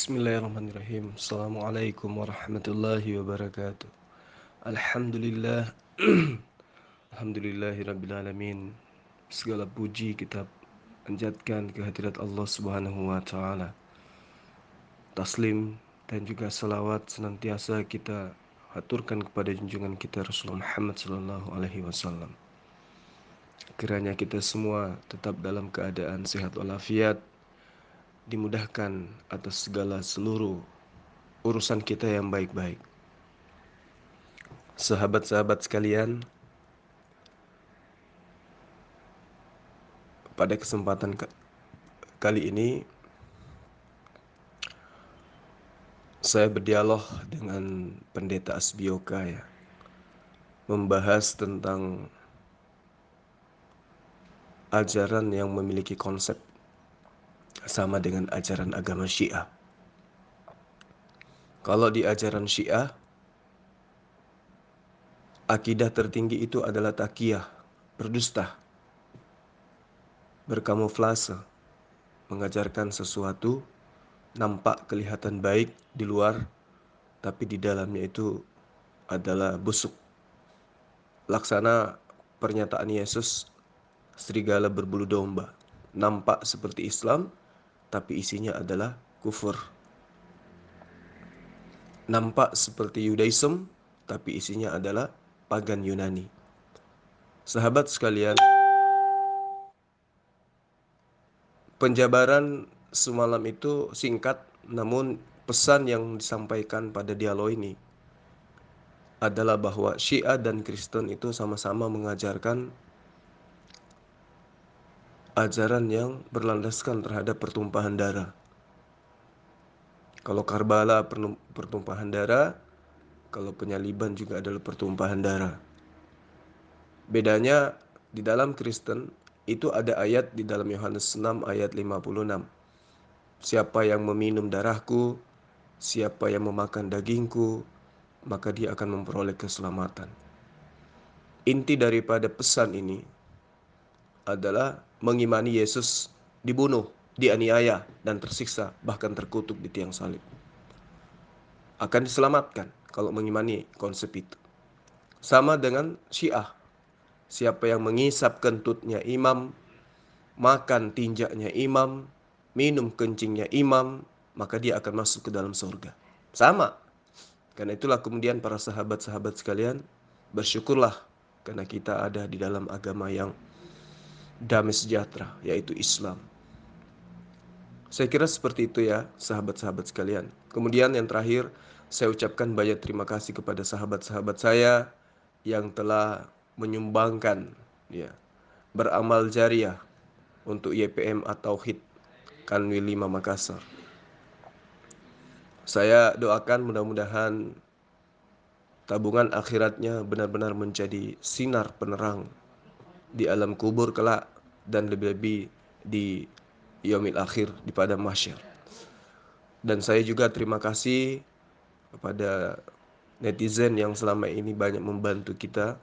Bismillahirrahmanirrahim. Assalamualaikum warahmatullahi wabarakatuh. Alhamdulillah. Alhamdulillahirrabbilalamin. Segala puji kita panjatkan kehadirat Allah Subhanahu wa taala. Taslim dan juga salawat senantiasa kita haturkan kepada junjungan kita Rasulullah Muhammad sallallahu alaihi wasallam. Kiranya kita semua tetap dalam keadaan sehat walafiat, dimudahkan atas segala seluruh urusan kita yang baik-baik. Sahabat-sahabat sekalian, pada kesempatan kali ini saya berdialog dengan Pendeta Asbioka ya, membahas tentang ajaran yang memiliki konsep sama dengan ajaran agama Syiah. Kalau di ajaran Syiah, akidah tertinggi itu adalah taqiyah, berdusta, berkamuflase, mengajarkan sesuatu nampak kelihatan baik di luar, tapi di dalamnya itu adalah busuk. Laksana pernyataan Yesus, serigala berbulu domba, nampak seperti Islam, tapi isinya adalah kufur. Nampak seperti Yudaism, tapi isinya adalah pagan Yunani. Sahabat sekalian, penjabaran semalam itu singkat, namun pesan yang disampaikan pada dialog ini adalah bahwa Syiah dan Kristen itu sama-sama mengajarkan ajaran yang berlandaskan terhadap pertumpahan darah. Kalau Karbala pertumpahan darah, kalau penyaliban juga adalah pertumpahan darah. Bedanya di dalam Kristen itu ada ayat di dalam Yohanes 6 ayat 56. Siapa yang meminum darahku, siapa yang memakan dagingku, maka dia akan memperoleh keselamatan. Inti daripada pesan ini adalah mengimani Yesus dibunuh, dianiaya, dan tersiksa, bahkan terkutuk di tiang salib. Akan diselamatkan kalau mengimani konsep itu. Sama dengan Syiah. Siapa yang mengisap kentutnya imam, makan tinjaknya imam, minum kencingnya imam, maka dia akan masuk ke dalam surga. Sama. Karena itulah kemudian para sahabat-sahabat sekalian, bersyukurlah karena kita ada di dalam agama yang damai sejahtera, yaitu Islam. Saya kira seperti itu ya, sahabat-sahabat sekalian. Kemudian yang terakhir, saya ucapkan banyak terima kasih kepada sahabat-sahabat saya yang telah menyumbangkan ya, beramal jariah untuk YPM atau Tauhid Kanwil 5 Makassar. Saya doakan mudah-mudahan tabungan akhiratnya benar-benar menjadi sinar penerang di alam kubur kelak dan lebih-lebih di yaumil akhir di padang mahsyar. Dan saya juga terima kasih kepada netizen yang selama ini banyak membantu kita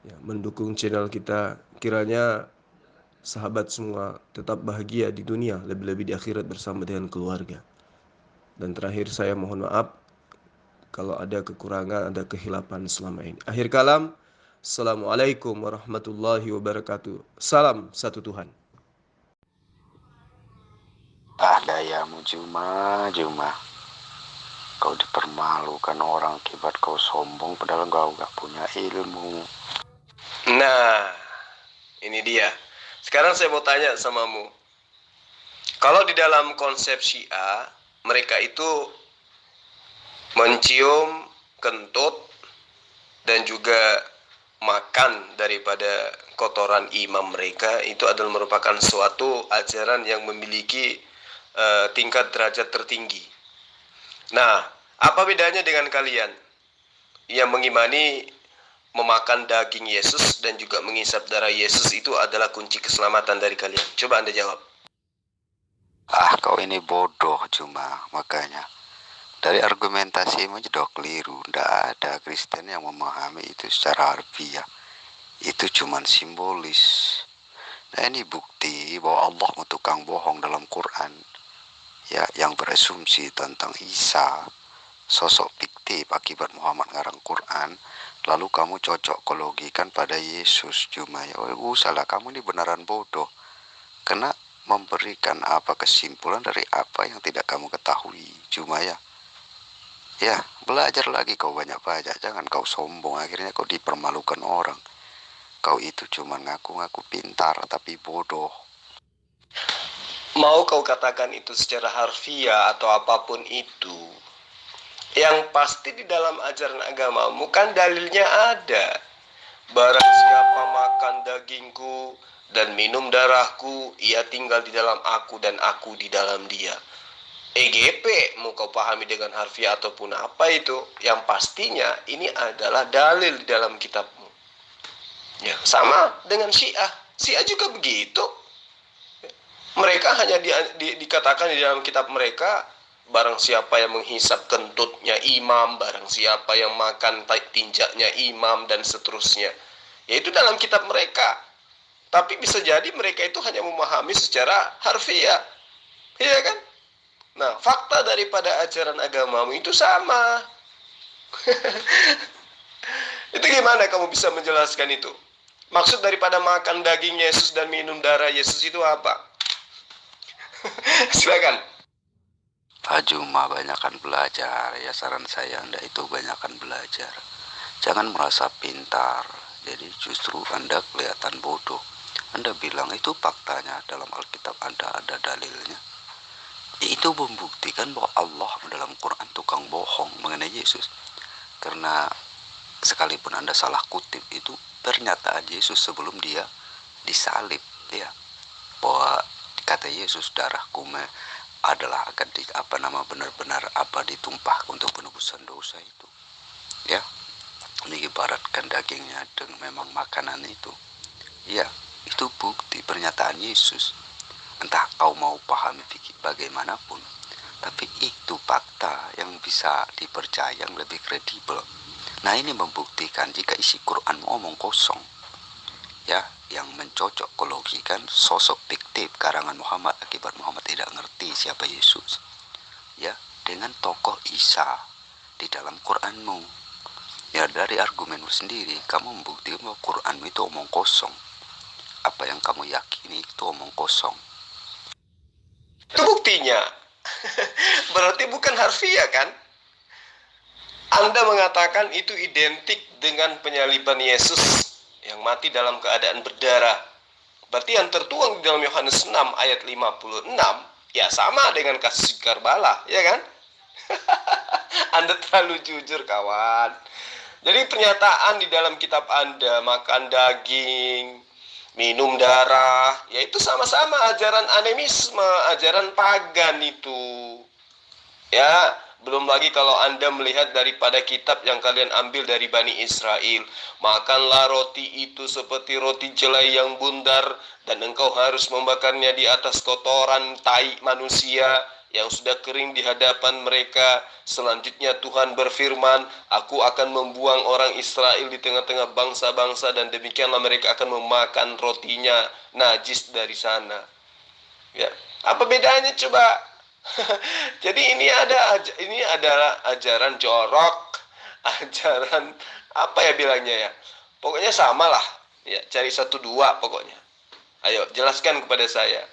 ya, mendukung channel kita. Kiranya sahabat semua tetap bahagia di dunia, lebih-lebih di akhirat bersama dengan keluarga. Dan terakhir saya mohon maaf kalau ada kekurangan, ada kehilapan selama ini. Akhir kalam, Assalamualaikum warahmatullahi wabarakatuh. Salam satu Tuhan. Dayamu Juma. Kau dipermalukan orang akibat kau sombong padahal kau gak punya ilmu. Nah, ini dia. Sekarang saya mau tanya samamu. Kalau di dalam konsep Syiah, mereka itu mencium kentut dan juga makan daripada kotoran imam mereka, itu adalah merupakan suatu ajaran yang memiliki tingkat derajat tertinggi. Nah, apa bedanya dengan kalian yang mengimani memakan daging Yesus dan juga mengisap darah Yesus itu adalah kunci keselamatan dari kalian? Coba Anda jawab. Kau ini bodoh cuma, makanya dari argumentasimu sudah keliru. Tidak ada Kristen yang memahami itu secara harfiah. Itu cuma simbolis. Nah, ini bukti bahwa Allah tukang bohong dalam Quran. ya, yang berasumsi tentang Isa sosok fiktif akibat Muhammad ngarang Quran, lalu kamu cocokologikan pada Yesus. Cuma ya, salah, kamu ini beneran bodoh, karena memberikan apa kesimpulan dari apa yang tidak kamu ketahui. Cuma ya belajar lagi, kau banyak baca, jangan kau sombong, akhirnya kau dipermalukan orang. Kau itu cuma ngaku-ngaku pintar tapi bodoh. Mau kau katakan itu secara harfiah atau apapun itu, yang pasti di dalam ajaran agamamu kan dalilnya ada. Barang siapa makan dagingku dan minum darahku, ia tinggal di dalam aku dan aku di dalam dia. EGP mau kau pahami dengan harfiah ataupun apa itu, yang pastinya ini adalah dalil di dalam kitabmu. Ya, sama dengan Syiah. Syiah juga begitu. Mereka hanya dikatakan di dalam kitab mereka, barang siapa yang menghisap kentutnya imam, barang siapa yang makan tinjaknya imam, dan seterusnya. Yaitu dalam kitab mereka. Tapi bisa jadi mereka itu hanya memahami secara harfiah. Iya kan? Nah, fakta daripada ajaran agamamu itu sama. Itu gimana kamu bisa menjelaskan itu? Maksud daripada makan daging Yesus dan minum darah Yesus itu apa? Silakan. Pak Juma, banyakkan belajar. Ya, saran saya Anda itu banyakkan belajar. Jangan merasa pintar, jadi justru Anda kelihatan bodoh. Anda bilang itu faktanya, dalam Alkitab Anda ada dalilnya. Itu membuktikan bahwa Allah dalam Quran tukang bohong mengenai Yesus. Karena sekalipun Anda salah kutip, itu pernyataan Yesus sebelum dia disalib, ya, bahwa kata Yesus, darahku adalah akan benar-benar ditumpah untuk penebusan dosa itu, ya. Diibaratkan dagingnya dengan memang makanan itu, ya, itu bukti pernyataan Yesus. Entah kau mau pahami fikih bagaimanapun, tapi itu fakta yang bisa dipercaya, yang lebih kredibel. Nah, ini membuktikan jika isi Quran omong kosong, ya, yang mencocokologikan sosok fiktif karangan Muhammad akibat Muhammad tidak ngerti siapa Yesus, ya, dengan tokoh Isa di dalam Quranmu. Ya, dari argumenmu sendiri kamu membuktikan bahwa Quranmu itu omong kosong. Apa yang kamu yakini itu omong kosong. Itu buktinya. Berarti bukan harfiah kan? Anda mengatakan itu identik dengan penyaliban Yesus yang mati dalam keadaan berdarah. Berarti yang tertuang di dalam Yohanes 6 ayat 56 ya sama dengan kasus Karbala, ya kan? Anda terlalu jujur, kawan. Jadi pernyataan di dalam kitab Anda, makan daging, minum darah, yaitu sama-sama ajaran animisme, ajaran pagan itu. Ya, belum lagi kalau Anda melihat daripada kitab yang kalian ambil dari Bani Israel. Makanlah roti itu seperti roti jelai yang bundar, dan engkau harus membakarnya di atas kotoran tai manusia yang sudah kering di hadapan mereka. Selanjutnya Tuhan berfirman, aku akan membuang orang Israel di tengah-tengah bangsa-bangsa, dan demikianlah mereka akan memakan rotinya najis dari sana. Ya, apa bedanya coba? Jadi ini adalah ajaran jorok, ajaran apa ya bilangnya ya. Pokoknya samalah. Ya, cari satu dua pokoknya. Ayo, jelaskan kepada saya.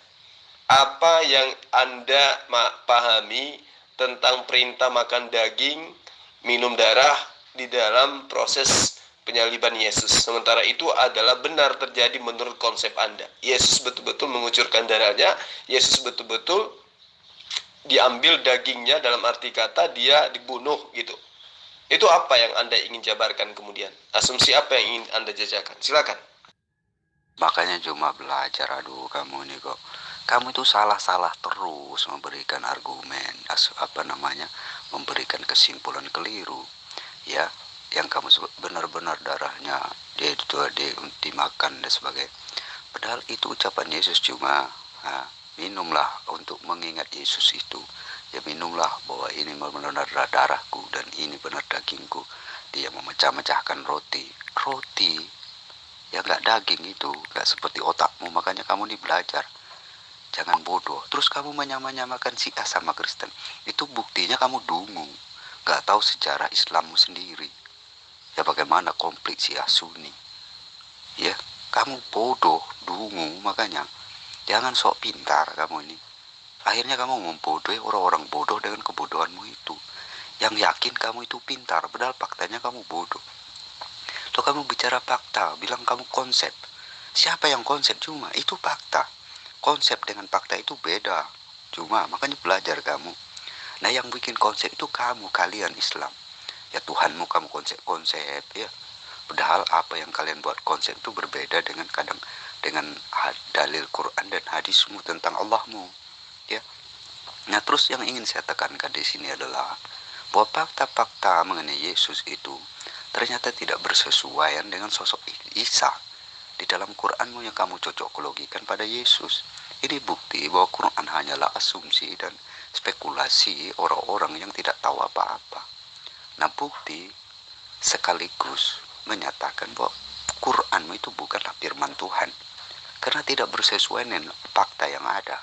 Apa yang Anda pahami tentang perintah makan daging, minum darah di dalam proses penyaliban Yesus. Sementara itu adalah benar terjadi menurut konsep Anda. Yesus betul-betul mengucurkan darahnya, Yesus betul-betul diambil dagingnya, dalam arti kata dia dibunuh gitu. Itu apa yang Anda ingin jabarkan kemudian? Asumsi apa yang ingin Anda jajakan? Silakan. Makanya cuma belajar, aduh kamu nih kok. Kamu itu salah-salah terus memberikan argumen, memberikan kesimpulan keliru. Ya, yang kamu sebut benar-benar darahnya dia itu dimakan dan sebagainya. Padahal itu ucapan Yesus cuma, minumlah untuk mengingat Yesus itu. Ya, minumlah bahwa ini benar darahku dan ini benar dagingku. Dia memecah-mecahkan roti ya, nggak daging itu, nggak seperti otakmu. Makanya kamu nih belajar. Jangan bodoh. Terus kamu menyamakan si A sama Kristen. Itu buktinya kamu dungu. Gak tahu sejarah Islammu sendiri. Ya bagaimana konflik si A Sunni. Ya, kamu bodoh, dungu. Makanya, jangan sok pintar kamu ini. Akhirnya kamu membodohi orang-orang bodoh dengan kebodohanmu itu. Yang yakin kamu itu pintar, padahal faktanya kamu bodoh. Tuh kamu bicara fakta, bilang kamu konsep. Siapa yang konsep? Cuma itu fakta. Konsep dengan fakta itu beda. Cuma makanya belajar kamu. Nah yang bikin konsep itu kamu, kalian Islam. Ya Tuhanmu kamu konsep-konsep ya. Padahal apa yang kalian buat konsep itu berbeda dengan dengan dalil Quran dan hadismu tentang Allahmu. Ya. Nah terus yang ingin saya tekankan di sini adalah bahwa fakta-fakta mengenai Yesus itu ternyata tidak bersesuaian dengan sosok Isa. Di dalam Quranmu yang kamu cocokologikan pada Yesus. Ini bukti bahwa Quran hanyalah asumsi dan spekulasi orang-orang yang tidak tahu apa-apa. Nah bukti sekaligus menyatakan bahwa Quranmu itu bukanlah firman Tuhan. Karena tidak bersesuaian dengan fakta yang ada.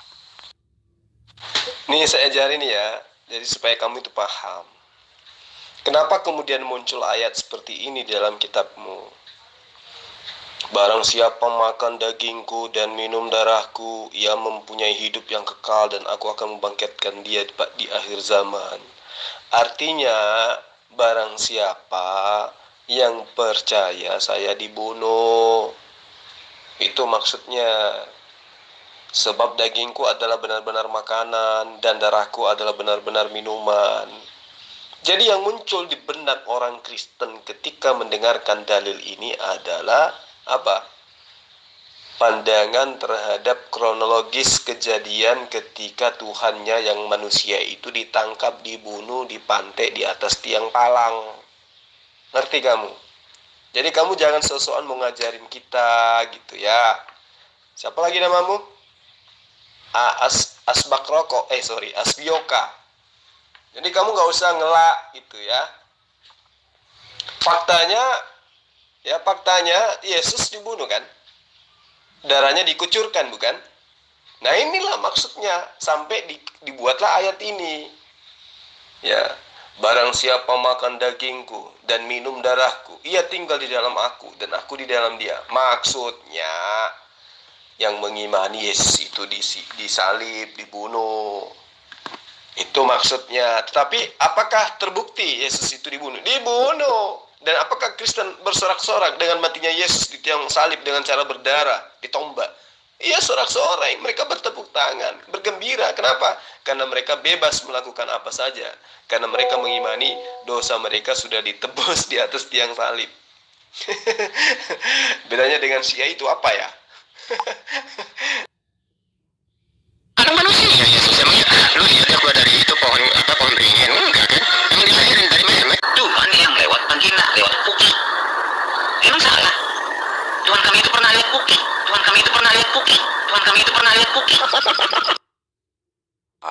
Nih saya ajarin ya, jadi supaya kamu itu paham. Kenapa kemudian muncul ayat seperti ini dalam kitabmu? Barang siapa makan dagingku dan minum darahku, ia mempunyai hidup yang kekal dan aku akan membangkitkan dia di akhir zaman. Artinya, barang siapa yang percaya saya dibunuh. Itu maksudnya. Sebab dagingku adalah benar-benar makanan dan darahku adalah benar-benar minuman. Jadi yang muncul di benak orang Kristen ketika mendengarkan dalil ini adalah apa? Pandangan terhadap kronologis kejadian ketika Tuhannya yang manusia itu ditangkap, dibunuh, dipantai di atas tiang palang. Ngerti kamu? Jadi kamu jangan sosokan mau ngajarin kita gitu ya. Siapa lagi namamu? Asbioka. Jadi kamu gak usah ngelak gitu ya. Faktanya Yesus dibunuh kan? Darahnya dikucurkan bukan? Nah inilah maksudnya sampai dibuatlah ayat ini. Ya, barang siapa makan dagingku dan minum darahku, ia tinggal di dalam aku dan aku di dalam dia. Maksudnya yang mengimani Yesus itu disalib, dibunuh. Itu maksudnya. Tetapi apakah terbukti Yesus itu dibunuh? Dibunuh. Dan apakah Kristen bersorak-sorak dengan matinya Yesus di tiang salib dengan cara berdarah, ditombak? Iya, sorak-sorai. Mereka bertepuk tangan, bergembira. Kenapa? Karena mereka bebas melakukan apa saja. Karena mereka mengimani dosa mereka sudah ditebus di atas tiang salib. Bedanya dengan Syiah itu apa ya? Ada manusia Yesus emangnya lu lihat gua dari itu pohon beringin enggak kan? Emang dilahirin dari mana? Tuhan yang lewat vagina, lewat kuki. Emang salah? Tuhan kami itu pernah lihat kuki. Tuhan kami itu pernah lihat kuki. Tuhan kami itu pernah lihat kuki.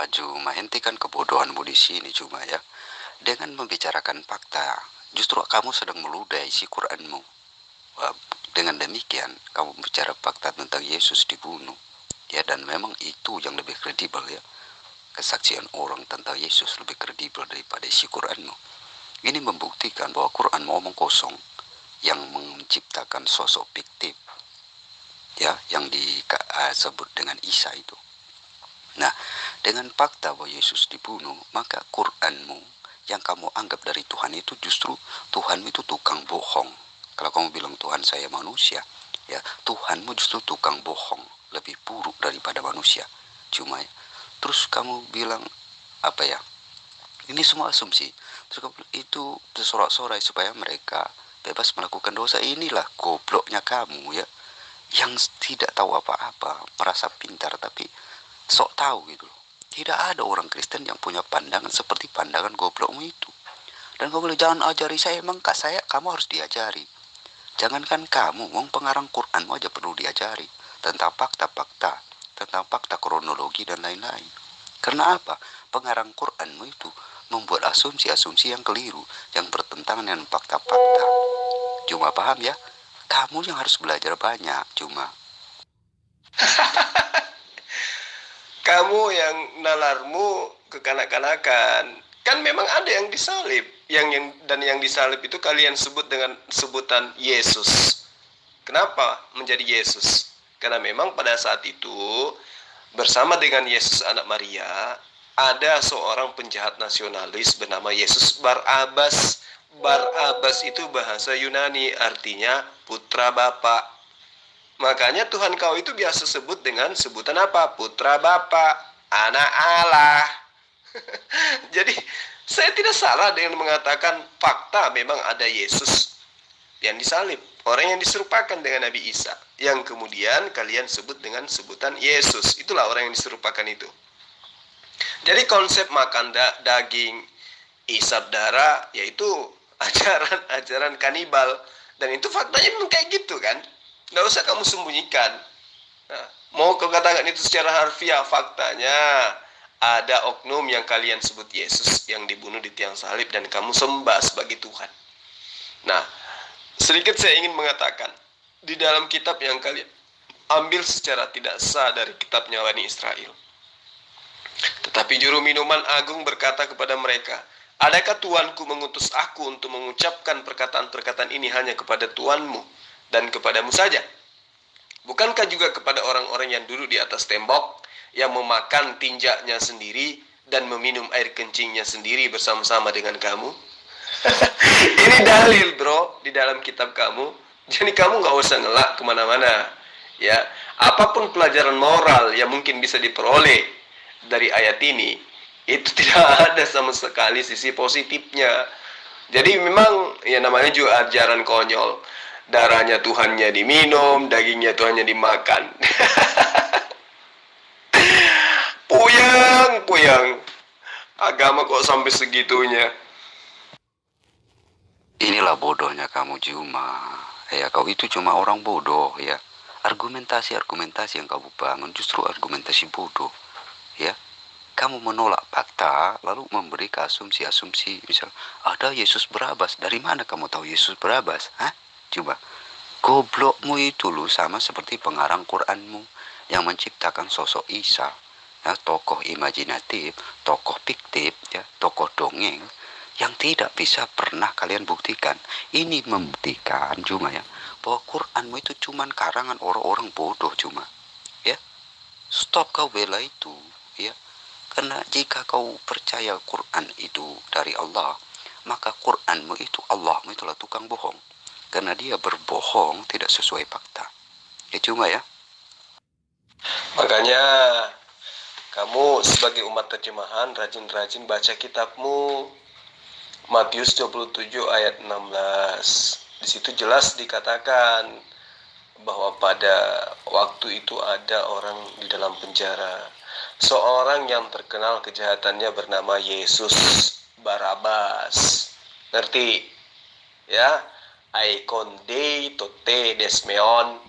Cuma hentikan kebodohanmu di sini cuma ya. Dengan membicarakan fakta, justru kamu sedang meludahi si Quranmu. Dengan demikian, kamu bicara fakta tentang Yesus dibunuh. Ya, dan memang itu yang lebih kredibel ya. Kesaksian orang tentang Yesus lebih kredibel daripada isi Quranmu. Ini membuktikan bahwa Quranmu omong kosong yang menciptakan sosok fiktif. Ya, yang disebut dengan Isa itu. Nah, dengan fakta bahwa Yesus dibunuh, maka Quranmu yang kamu anggap dari Tuhan itu justru Tuhan itu tukang bohong. Kalau kamu bilang Tuhan saya manusia, ya Tuhanmu justru tukang bohong, lebih buruk daripada manusia. Cuma ya, terus kamu bilang apa ya? Ini semua asumsi. Terus itu bersorak-sorai supaya mereka bebas melakukan dosa. Inilah gobloknya kamu ya, yang tidak tahu apa-apa, merasa pintar tapi sok tahu gitu loh. Tidak ada orang Kristen yang punya pandangan seperti pandangan goblokmu itu. Dan kamu bilang jangan ajari saya, emang kak saya kamu harus diajari. Jangankan kamu, pengarang Quranmu aja perlu diajari tentang fakta-fakta, tentang fakta kronologi dan lain-lain. Karena apa? Pengarang Quranmu itu membuat asumsi-asumsi yang keliru, yang bertentangan dengan fakta-fakta. Cuma paham ya? Kamu yang harus belajar banyak, cuma. Kamu yang nalarmu kekanak-kanakan. Kan memang ada yang disalib, yang disalib itu kalian sebut dengan sebutan Yesus. Kenapa menjadi Yesus? Karena memang pada saat itu bersama dengan Yesus anak Maria ada seorang penjahat nasionalis bernama Yesus Barabas. Barabas itu bahasa Yunani, artinya putra Bapa. Makanya Tuhan kau itu biasa sebut dengan sebutan apa? Putra Bapa, anak Allah. Jadi saya tidak salah dengan mengatakan fakta memang ada Yesus yang disalib, orang yang diserupakan dengan Nabi Isa, yang kemudian kalian sebut dengan sebutan Yesus. Itulah orang yang diserupakan itu. Jadi konsep makan daging, isap darah, yaitu ajaran kanibal. Dan itu faktanya memang kayak gitu kan. Nggak usah kamu sembunyikan. Nah, mau kau katakan itu secara harfiah, faktanya ada oknum yang kalian sebut Yesus yang dibunuh di tiang salib dan kamu sembah sebagai Tuhan. Nah, sedikit saya ingin mengatakan, di dalam kitab yang kalian ambil secara tidak sah dari kitabnya Bani Israel. Tetapi juru minuman agung berkata kepada mereka, adakah Tuanku mengutus aku untuk mengucapkan perkataan-perkataan ini hanya kepada Tuanmu dan kepadamu saja? Bukankah juga kepada orang-orang yang duduk di atas tembok, yang memakan tinjaknya sendiri dan meminum air kencingnya sendiri bersama-sama dengan kamu? Ini dalil bro, di dalam kitab kamu. Jadi kamu gak usah ngelak kemana-mana. Ya, apapun pelajaran moral yang mungkin bisa diperoleh dari ayat ini, itu tidak ada sama sekali sisi positifnya. Jadi memang ya namanya juga ajaran konyol. Darahnya Tuhannya diminum, dagingnya Tuhannya dimakan. Puyang. Agama kok sampai segitunya. Inilah bodohnya kamu Juma. Ya, kau itu cuma orang bodoh ya. Argumentasi yang kamu bangun justru argumentasi bodoh. Ya. Kamu menolak fakta lalu memberi asumsi-asumsi. Misal, ada Yesus Barabas. Dari mana kamu tahu Yesus Barabas? Hah? Coba, goblokmu itu lu sama seperti pengarang Quranmu yang menciptakan sosok Isa, ya, tokoh imajinatif, tokoh fiktif, ya, tokoh dongeng yang tidak bisa pernah kalian buktikan. Ini membuktikan cuma ya bahwa Quranmu itu cuma karangan orang-orang bodoh cuma. Ya, stop kau bela itu, ya. Karena jika kau percaya Quran itu dari Allah, maka Quranmu itu Allahmu itulah tukang bohong. Karena dia berbohong tidak sesuai fakta. Ya cuma ya. Makanya kamu sebagai umat terjemahan rajin-rajin baca kitabmu. Matius 27 ayat 16. Di situ jelas dikatakan bahwa pada waktu itu ada orang di dalam penjara. Seorang yang terkenal kejahatannya bernama Yesus Barabas. Ngerti? Ya. Aikonde tote desmeon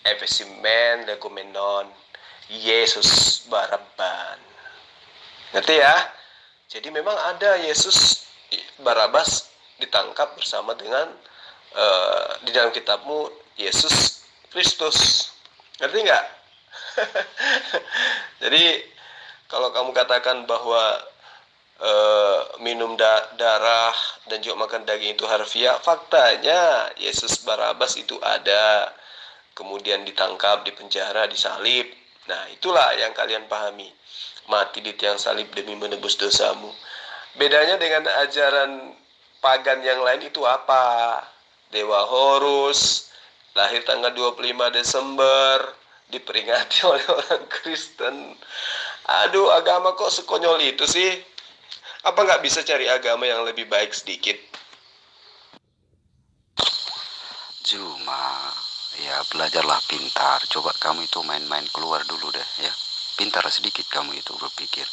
efesimen legumenon Yesus Baraban. Ngerti ya? Jadi memang ada Yesus Barabas ditangkap bersama dengan di dalam kitabmu Yesus Kristus. Ngerti nggak? Jadi kalau kamu katakan bahwa minum darah dan juga makan daging itu harfiah, faktanya Yesus Barabas itu ada, kemudian ditangkap, dipenjara, disalib. Nah itulah yang kalian pahami, mati di tiang salib demi menebus dosamu. Bedanya dengan ajaran pagan yang lain itu apa? Dewa Horus lahir tanggal 25 Desember, diperingati oleh orang Kristen. Aduh, agama kok sekonyol itu sih? Apa nggak bisa cari agama yang lebih baik sedikit? Cuma ya belajarlah pintar. Coba kamu itu main-main keluar dulu deh ya. Pintar sedikit kamu itu berpikir.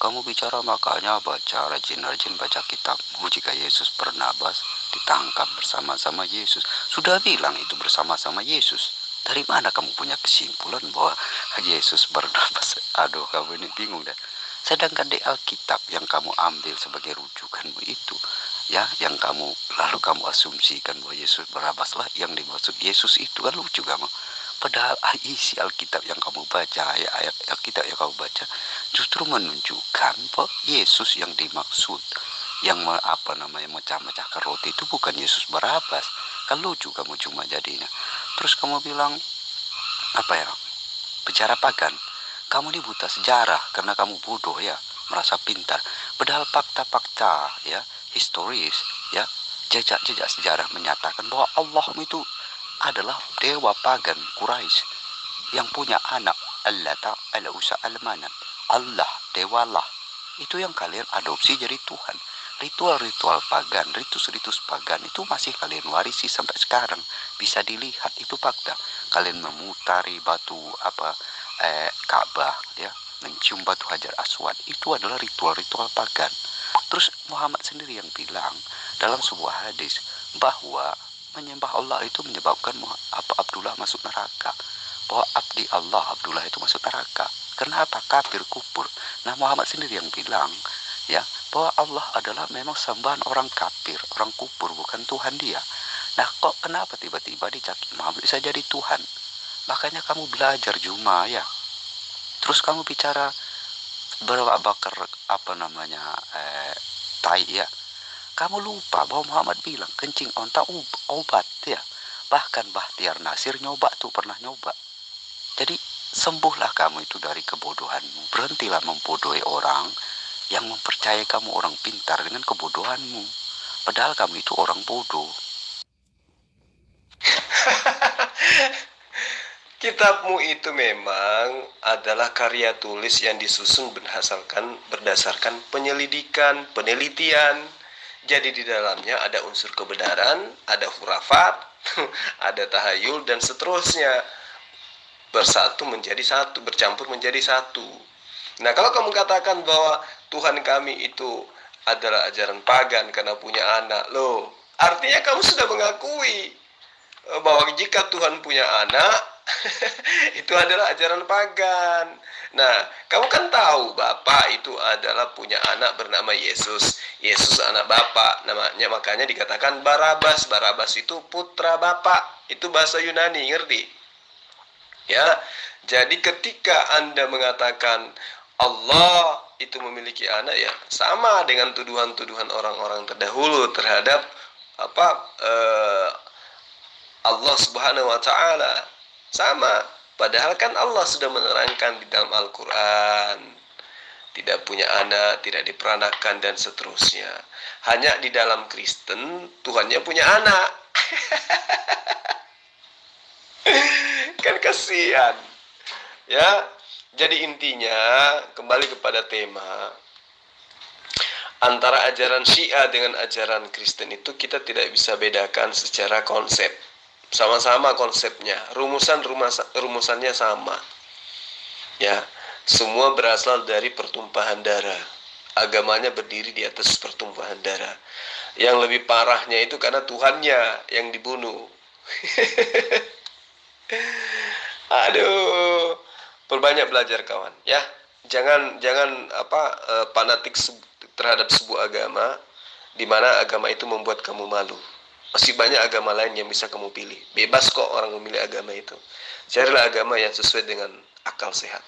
Kamu bicara makanya baca rajin-rajin baca kitabmu. Jika Yesus Barnabas ditangkap bersama-sama Yesus, sudah bilang itu bersama-sama Yesus. Dari mana kamu punya kesimpulan bahwa Yesus Barnabas? Aduh, kamu ini bingung deh. Sedangkan di Alkitab yang kamu ambil sebagai rujukanmu itu, ya, yang kamu lalu kamu asumsikan bahwa Yesus Barnabas lah yang dimaksud Yesus itu, kan lucu kamu. Padahal isi Alkitab yang kamu baca, ayat Alkitab yang kamu baca, justru menunjukkan bahwa Yesus yang dimaksud, yang mecah-mecahkan roti itu bukan Yesus Barabas. Kan lucu kamu cuma jadinya. Terus kamu bilang, bicara pagan. Kamu ini buta sejarah karena kamu bodoh ya, merasa pintar. Padahal fakta-fakta ya, historis ya, jejak-jejak sejarah menyatakan bahwa Allah itu adalah dewa pagan Quraisy yang punya anak Allah Ta'ala Usa Al-Manat. Allah, dewalah. Itu yang kalian adopsi jadi Tuhan. Ritual-ritual pagan, ritus-ritus pagan itu masih kalian warisi sampai sekarang. Bisa dilihat, itu fakta. Kalian memutari batu Ka'bah ya, mencium batu Hajar Aswad, itu adalah ritual-ritual pagan. Terus Muhammad sendiri yang bilang dalam sebuah hadis bahwa menyembah Allah itu menyebabkan Abdullah masuk neraka. Bahwa abdi Allah Abdullah itu masuk neraka. Kenapa? Kafir, kufur. Nah, Muhammad sendiri yang bilang ya, bahwa Allah adalah memang sembahan orang kafir, orang kufur, bukan Tuhan dia. Nah, kok kenapa tiba-tiba dicaki Muhammad bisa jadi Tuhan? Makanya kamu belajar Juma ya. Terus kamu bicara bakar tai ya. Kamu lupa bahwa Muhammad bilang kencing onta obat ya. Bahkan Bahtiar Nasir nyoba tuh, pernah nyoba. Jadi sembuhlah kamu itu dari kebodohanmu. Berhentilah membodohi orang yang mempercayai kamu orang pintar dengan kebodohanmu. Padahal kamu itu orang bodoh. Kitabmu itu memang adalah karya tulis yang disusun berdasarkan penyelidikan, penelitian. Jadi di dalamnya ada unsur kebenaran, ada hurafat, ada tahayul, dan seterusnya. Bersatu menjadi satu, bercampur menjadi satu. Nah, kalau kamu katakan bahwa Tuhan kami itu adalah ajaran pagan karena punya anak, loh, artinya kamu sudah mengakui bahwa jika Tuhan punya anak, itu adalah ajaran pagan. Nah, kamu kan tahu Bapak itu adalah punya anak bernama Yesus. Yesus anak Bapak, namanya makanya dikatakan Barabas. Barabas itu putra Bapak. Itu bahasa Yunani, ngerti? Ya. Jadi ketika Anda mengatakan Allah itu memiliki anak, ya sama dengan tuduhan-tuduhan orang-orang terdahulu terhadap Allah Subhanahu wa taala. Sama, padahal kan Allah sudah menerangkan di dalam Al-Quran, tidak punya anak, tidak diperanakan, dan seterusnya. Hanya di dalam Kristen, Tuhannya punya anak. Kan kasihan. Ya, jadi intinya, kembali kepada tema, antara ajaran Syiah dengan ajaran Kristen itu kita tidak bisa bedakan secara konsep. Sama-sama konsepnya, rumusannya sama. Ya, semua berasal dari pertumpahan darah. Agamanya berdiri di atas pertumpahan darah. Yang lebih parahnya itu karena Tuhannya yang dibunuh. Aduh, perbanyak belajar kawan, ya. Jangan fanatik terhadap sebuah agama di mana agama itu membuat kamu malu. Masih banyak agama lain yang bisa kamu pilih. Bebas kok orang memilih agama itu. Carilah agama yang sesuai dengan akal sehat.